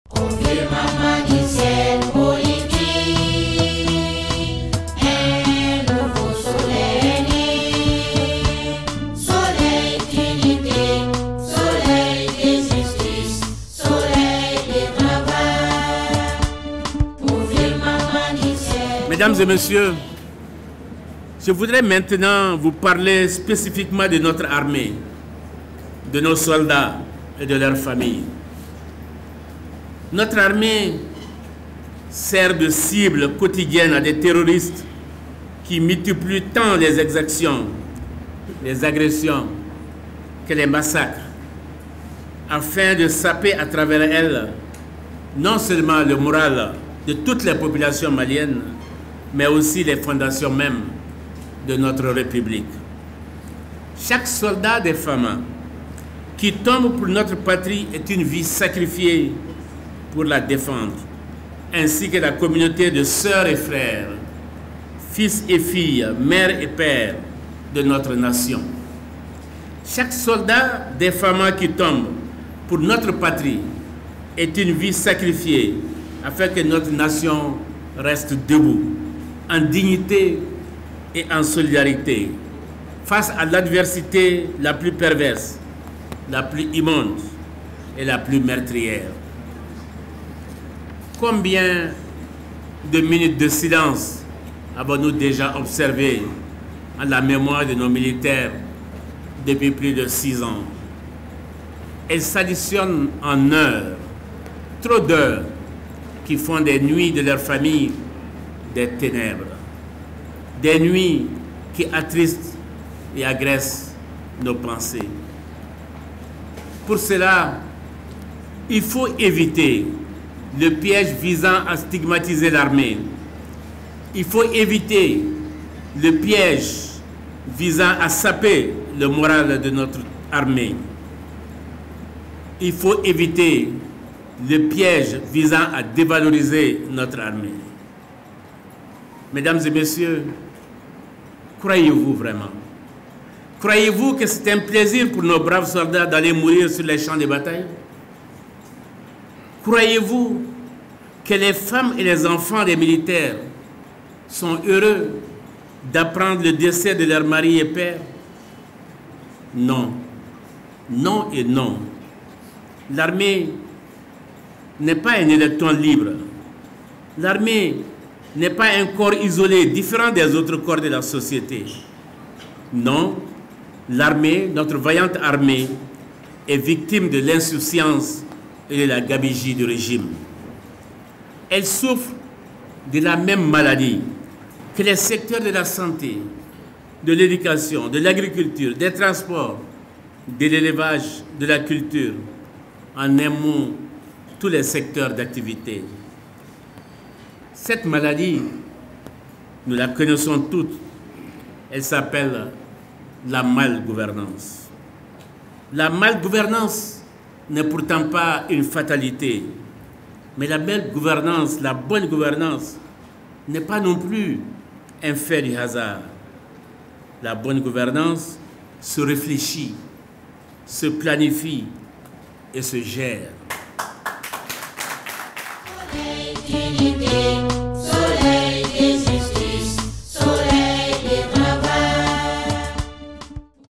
Confirmement du ciel politique, un nouveau soleil né, soleil d'unité, soleil de justice, soleil de travail. Confirmement du ciel. Mesdames et messieurs, je voudrais maintenant vous parler spécifiquement de notre armée, de nos soldats et de leurs familles. Notre armée sert de cible quotidienne à des terroristes qui multiplient tant les exactions, les agressions que les massacres, afin de saper à travers elles non seulement le moral de toutes les populations maliennes, mais aussi les fondations mêmes de notre République. Chaque soldat des femmes qui tombe pour notre patrie est une vie sacrifiée pour la défendre, ainsi que la communauté de sœurs et frères, fils et filles, mères et pères de notre nation. Chaque soldat des femmes qui tombe pour notre patrie est une vie sacrifiée afin que notre nation reste debout, en dignité et en solidarité, face à l'adversité la plus perverse, la plus immonde et la plus meurtrière. Combien de minutes de silence avons-nous déjà observé en la mémoire de nos militaires depuis plus de 6 ans? Elles s'additionnent en heures, trop d'heures, qui font des nuits de leur famille des ténèbres, des nuits qui attristent et agressent nos pensées. Pour cela, il faut éviter le piège visant à stigmatiser l'armée. Il faut éviter le piège visant à saper le moral de notre armée. Il faut éviter le piège visant à dévaloriser notre armée. Mesdames et messieurs, croyez-vous vraiment? Croyez-vous que c'est un plaisir pour nos braves soldats d'aller mourir sur les champs de bataille? Croyez-vous que les femmes et les enfants des militaires sont heureux d'apprendre le décès de leur mari et père? Non. Non et non. L'armée n'est pas un électron libre. L'armée n'est pas un corps isolé, différent des autres corps de la société. Non, l'armée, notre vaillante armée, est victime de l'insouciance et de la gabegie du régime. Elle souffre de la même maladie que les secteurs de la santé, de l'éducation, de l'agriculture, des transports, de l'élevage, de la culture, en un mot, tous les secteurs d'activité. Cette maladie, nous la connaissons toutes, elle s'appelle la malgouvernance. La malgouvernance n'est pourtant pas une fatalité, mais la belle gouvernance, la bonne gouvernance, n'est pas non plus un fait du hasard. La bonne gouvernance se réfléchit, se planifie et se gère.